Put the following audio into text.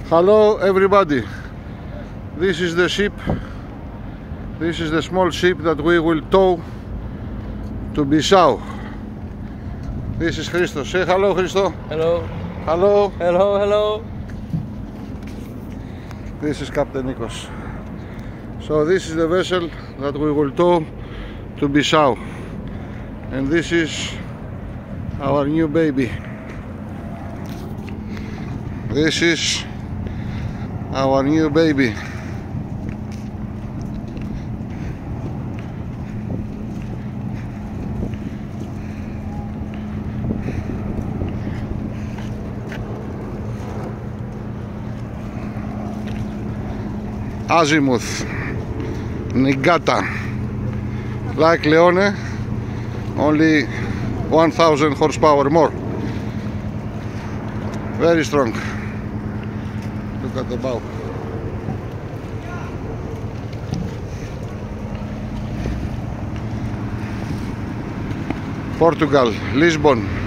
Hello everybody, this is the ship, this is the small ship that we will tow to Bissau. This is Christos. Say hello, Christo. Hello. Hello. Hello, hello. This is Captain Nikos. So this is the vessel that we will tow to Bissau, and this is our new baby. This is our new baby. Azimuth Niigata, like Leone, only 1000 horsepower more. Very strong. Look at the bow. Portugal, Lisbon.